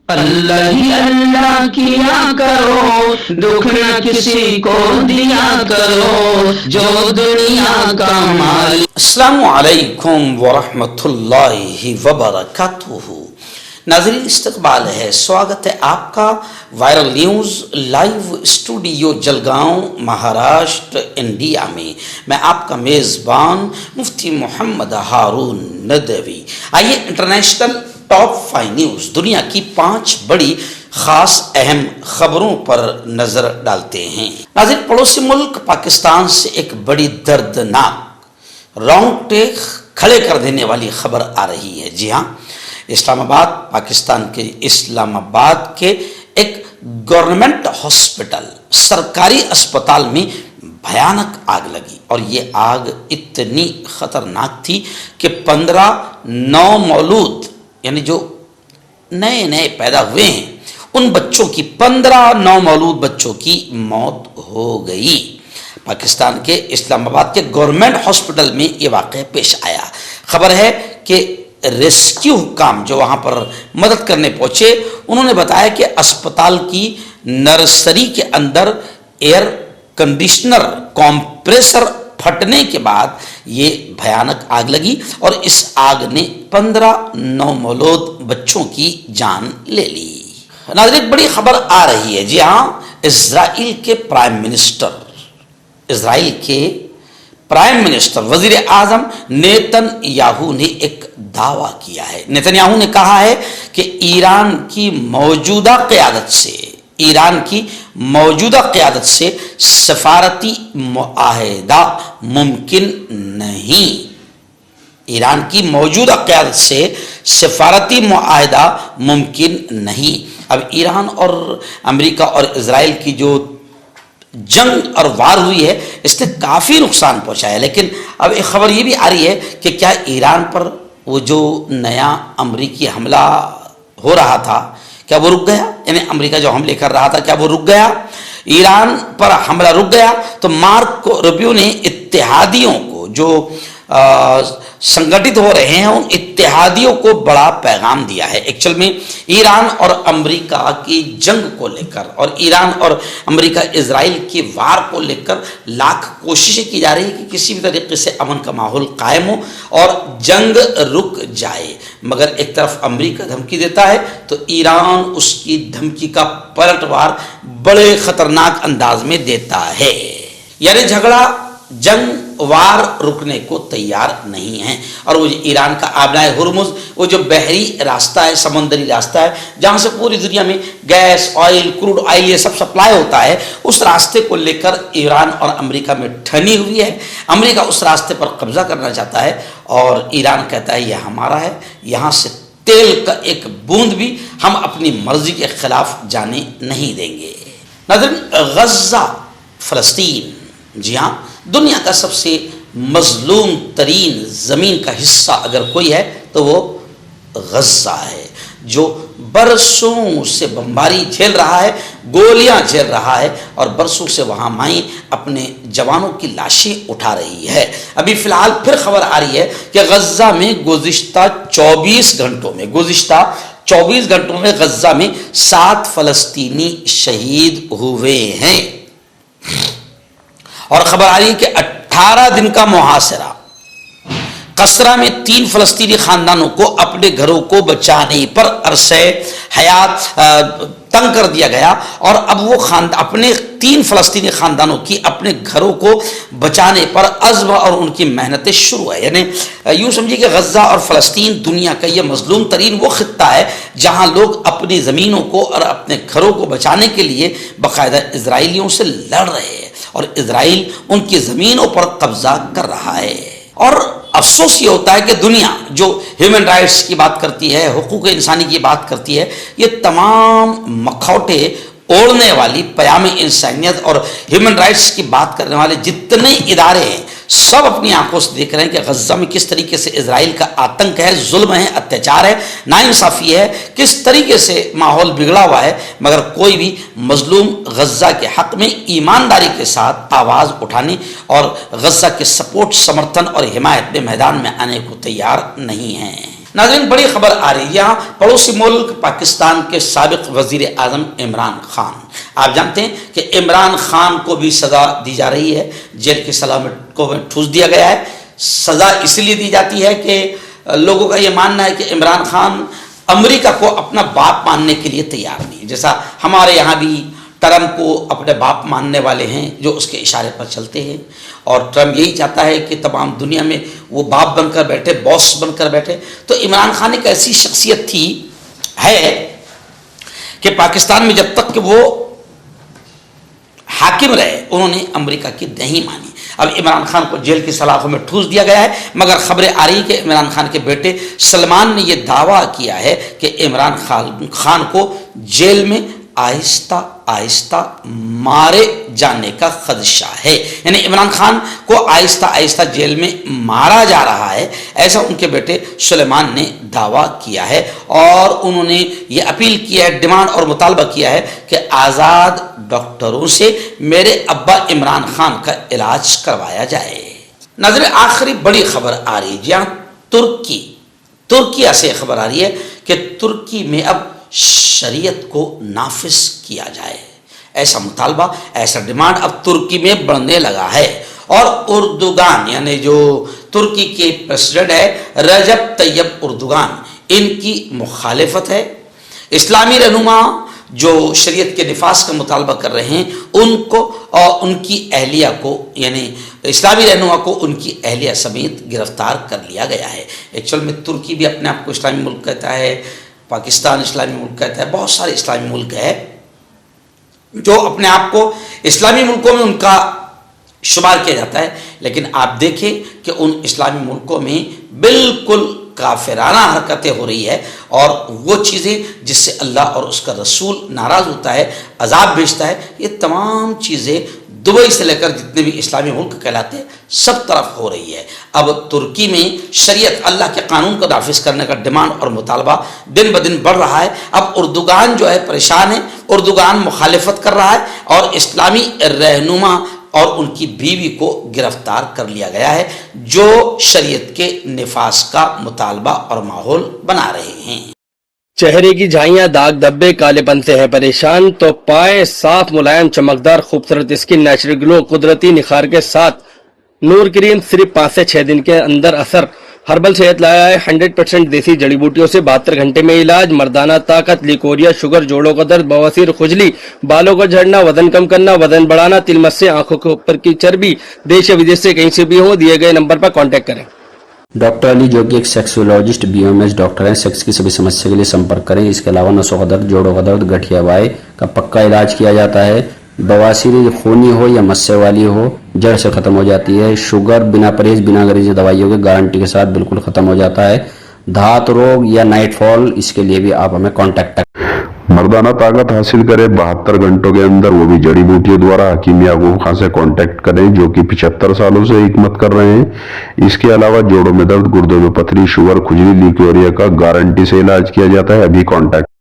اللہ ہی اللہ کیا کرو، دکھ نہ کسی کو دیا کرو، جو دنیا کا مالک۔ السلام علیکم ورحمۃ اللہ وبرکاتہ۔ ناظرین، استقبال ہے، سواگت ہے آپ کا viral news live studio Jalgaon Maharashtra India میں۔ میں آپ کا میزبان مفتی محمد ہارون ندوی۔ آئیے انٹرنیشنل ٹاپ 5 نیوز، دنیا کی 5 بڑی خاص اہم خبروں پر نظر ڈالتے ہیں۔ ناظرین، پڑوسی ملک پاکستان سے ایک بڑی دردناک رونگٹے کھڑے کر دینے والی خبر آ رہی ہے۔ جی ہاں، اسلام آباد، پاکستان کے اسلام آباد کے ایک گورنمنٹ ہاسپٹل، سرکاری اسپتال میں بھیانک آگ لگی، اور یہ آگ اتنی خطرناک تھی کہ 15 نومولود، یعنی جو نئے پیدا ہوئے ہیں، ان بچوں کی 15 نومولود بچوں کی موت ہو گئی۔ پاکستان کے اسلام آباد کے گورنمنٹ ہاسپٹل میں یہ واقعہ پیش آیا۔ خبر ہے کہ ریسکیو حکام جو وہاں پر مدد کرنے پہنچے، انہوں نے بتایا کہ اسپتال کی نرسری کے اندر ایئر کنڈیشنر کمپریسر پھٹنے کے بعد یہ بھیانک آگ لگی، اور اس آگ نے 15 نومولود بچوں کی جان لے لی۔ ناظرین، بڑی خبر آ رہی ہے۔ جی ہاں، اسرائیل کے پرائم منسٹر وزیر اعظم نیتن یاہو نے ایک دعویٰ کیا ہے۔ نیتن یاہو نے کہا ہے کہ ایران کی موجودہ قیادت سے سفارتی معاہدہ ممکن نہیں۔ ایران کی موجودہ قیادت سے سفارتی معاہدہ ممکن نہیں۔ اب ایران اور امریکہ اور اسرائیل کی جو جنگ اور وار ہوئی ہے، اس نے کافی نقصان پہنچایا ہے، لیکن اب ایک خبر یہ بھی آ رہی ہے کہ کیا ایران پر وہ جو نیا امریکی حملہ ہو رہا تھا، کیا وہ رک گیا؟ یعنی امریکہ جو حملے کر رہا تھا، کیا وہ رک گیا؟ ایران پر حملہ رک گیا تو مارکو روبیو نے اتحادیوں کو، جو سنگٹت ہو رہے ہیں، ان اتحادیوں کو بڑا پیغام دیا ہے۔ ایکچوئل میں ایران اور امریکہ کی جنگ کو لے کر، اور ایران اور امریکہ اسرائیل کی وار کو لے کر لاکھ کوششیں کی جا رہی ہیں کہ کسی بھی طریقے سے امن کا ماحول قائم ہو اور جنگ رک جائے، مگر ایک طرف امریکہ دھمکی دیتا ہے تو ایران اس کی دھمکی کا پلٹوار بڑے خطرناک انداز میں دیتا ہے۔ یعنی جنگ وار رکنے کو تیار نہیں ہیں، اور وہ ایران کا آبنائے ہرمز، وہ جو بحری راستہ ہے، سمندری راستہ ہے، جہاں سے پوری دنیا میں گیس، آئل، کروڈ آئل یہ سب سپلائی ہوتا ہے، اس راستے کو لے کر ایران اور امریکہ میں ٹھنی ہوئی ہے۔ امریکہ اس راستے پر قبضہ کرنا چاہتا ہے، اور ایران کہتا ہے یہ ہمارا ہے، یہاں سے تیل کا ایک بوند بھی ہم اپنی مرضی کے خلاف جانے نہیں دیں گے۔ ناظرین، غزہ، فلسطین، جی ہاں، دنیا کا سب سے مظلوم ترین زمین کا حصہ اگر کوئی ہے تو وہ غزہ ہے، جو برسوں سے بمباری جھیل رہا ہے، گولیاں جھیل رہا ہے، اور برسوں سے وہاں مائیں اپنے جوانوں کی لاشیں اٹھا رہی ہے۔ ابھی فی الحال پھر خبر آ رہی ہے کہ غزہ میں گزشتہ 24 گھنٹوں میں غزہ میں 7 فلسطینی شہید ہوئے ہیں، اور خبر آ رہی ہے کہ 18 دن کا محاصرہ، قصرہ میں 3 فلسطینی خاندانوں کو اپنے گھروں کو بچانے پر عرصہ حیات تنگ کر دیا گیا، اور اب وہ اپنے 3 فلسطینی خاندانوں کی اپنے گھروں کو بچانے پر عزم اور ان کی محنتیں شروع ہے۔ یعنی یوں سمجھیے کہ غزہ اور فلسطین دنیا کا یہ مظلوم ترین وہ خطہ ہے جہاں لوگ اپنی زمینوں کو اور اپنے گھروں کو بچانے کے لیے باقاعدہ اسرائیلیوں سے لڑ رہے ہیں، اور اسرائیل ان کی زمینوں پر قبضہ کر رہا ہے۔ اور افسوس یہ ہوتا ہے کہ دنیا جو ہیومن رائٹس کی بات کرتی ہے، حقوق انسانی کی بات کرتی ہے، یہ تمام مکھوٹے اوڑھنے والی پیام انسانیت اور ہیومن رائٹس کی بات کرنے والے جتنے ادارے ہیں، سب اپنی آنکھوں سے دیکھ رہے ہیں کہ غزہ میں کس طریقے سے اسرائیل کا آتنک ہے، ظلم ہے، اتیاچار ہے، ناانصافی ہے، کس طریقے سے ماحول بگڑا ہوا ہے، مگر کوئی بھی مظلوم غزہ کے حق میں ایمانداری کے ساتھ آواز اٹھانے اور غزہ کے سپورٹ، سمرتھن اور حمایت میں میدان میں آنے کو تیار نہیں ہیں۔ ناظرین بڑی خبر آ رہی ہے یہاں پڑوسی ملک پاکستان کے سابق وزیر اعظم عمران خان، آپ جانتے ہیں کہ عمران خان کو بھی سزا دی جا رہی ہے، جیل کی سلامت کو ٹھوس دیا گیا ہے۔ سزا اس لیے دی جاتی ہے کہ لوگوں کا یہ ماننا ہے کہ عمران خان امریکہ کو اپنا باپ ماننے کے لیے تیار نہیں، جیسا ہمارے یہاں بھی ٹرمپ کو اپنے باپ ماننے والے ہیں جو اس کے اشارے پر چلتے ہیں، اور ٹرمپ یہی چاہتا ہے کہ تمام دنیا میں وہ باپ بن کر بیٹھے، باس بن کر بیٹھے۔ تو عمران خان ایک ایسی شخصیت تھی ہے کہ پاکستان میں جب تک کہ وہ حاکم رہے انہوں نے امریکہ کی نہیں مانی۔ اب عمران خان کو جیل کی سلاخوں میں ٹھوس دیا گیا ہے، مگر خبریں آ رہی کہ عمران خان کے بیٹے سلمان نے یہ دعویٰ کیا ہے کہ عمران خان کو جیل میں آہستہ آہستہ مارے جانے کا خدشہ ہے، یعنی عمران خان کو آہستہ آہستہ جیل میں مارا جا رہا ہے، ایسا ان کے بیٹے سلیمان نے دعویٰ کیا ہے، اور انہوں نے یہ اپیل کیا ہے، ڈیمانڈ اور مطالبہ کیا ہے کہ آزاد ڈاکٹروں سے میرے ابا عمران خان کا علاج کروایا جائے۔ ناظرین آخری بڑی خبر آ رہی ہے جہاں ترکی سے خبر آ رہی ہے کہ ترکی میں اب شریعت کو نافذ کیا جائے، ایسا مطالبہ، ایسا ڈیمانڈ اب ترکی میں بڑھنے لگا ہے، اور اردوغان یعنی جو ترکی کے پریزیڈنٹ ہے رجب طیب اردوغان، ان کی مخالفت ہے۔ اسلامی رہنما جو شریعت کے نفاذ کا مطالبہ کر رہے ہیں ان کو اور ان کی اہلیہ کو، یعنی اسلامی رہنما کو ان کی اہلیہ سمیت گرفتار کر لیا گیا ہے۔ ایکچوئل میں ترکی بھی اپنے آپ کو اسلامی ملک کہتا ہے، پاکستان اسلامی ملک کہتا ہے، بہت سارے اسلامی ملک ہے جو اپنے آپ کو اسلامی ملکوں میں ان کا شمار کیا جاتا ہے، لیکن آپ دیکھیں کہ ان اسلامی ملکوں میں بالکل کافرانہ حرکتیں ہو رہی ہے، اور وہ چیزیں جس سے اللہ اور اس کا رسول ناراض ہوتا ہے، عذاب بھیجتا ہے، یہ تمام چیزیں دبئی سے لے کر جتنے بھی اسلامی ملک کہلاتے ہیں سب طرف ہو رہی ہے۔ اب ترکی میں شریعت اللہ کے قانون کو نافذ کرنے کا ڈیمانڈ اور مطالبہ دن بدن بڑھ رہا ہے۔ اب اردوغان جو ہے پریشان ہے، اردوغان مخالفت کر رہا ہے، اور اسلامی رہنما اور ان کی بیوی کو گرفتار کر لیا گیا ہے جو شریعت کے نفاذ کا مطالبہ اور ماحول بنا رہے ہیں۔ چہرے کی جھائیاں داغ دھبے کالے پن سے ہے پریشان تو پائے صاف ملائم چمکدار خوبصورت اسکن نیچرل گلو قدرتی نکھار کے ساتھ نور کریم صرف 5 سے 6 دن کے اندر اثر۔ ہربل صحت لایا ہے 100% دیسی جڑی بوٹیوں سے 72 گھنٹے میں علاج، مردانہ طاقت، لیکوریا، شوگر، جوڑوں کا درد، بواسیر، خجلی، بالوں کا جھڑنا، وزن کم کرنا، وزن بڑھانا، تل مس سے آنکھوں کے اوپر کی چربی، دیش یا ودیش سے کہیں سے بھی ہو، دیے گئے نمبر پر کانٹیکٹ کریں۔ ڈاکٹر علی جو کہ ایک سیکسولوجسٹ BMS ڈاکٹر ہیں، سیکس کی سبھی سمسیا کے لیے سمپرک کریں۔ اس کے علاوہ نسوں کا درد، جوڑوں کا درد، گٹھیا وائے کا پکا علاج کیا جاتا ہے۔ بواسیر خونی ہو یا مسے والی ہو جڑ سے ختم ہو جاتی ہے۔ شوگر بنا پرہیز بنا گریزی دوائیوں کے گارنٹی کے ساتھ بالکل ختم ہو جاتا ہے۔ دھات روگ یا نائٹ فال، اس کے لیے بھی آپ ہمیں کانٹیکٹ کریں۔ مردانہ طاقت حاصل کرے 72 گھنٹوں کے اندر، وہ بھی جڑی بوٹیوں دوارا، حکیم یعقوب خان سے کانٹیکٹ کریں جو کہ 75 سالوں سے حکمت کر رہے ہیں۔ اس کے علاوہ جوڑوں میں درد، گردوں میں پتھری، شوگر، کھجلی، لیکوریا کا گارنٹی سے علاج کیا جاتا ہے۔ ابھی کانٹیکٹ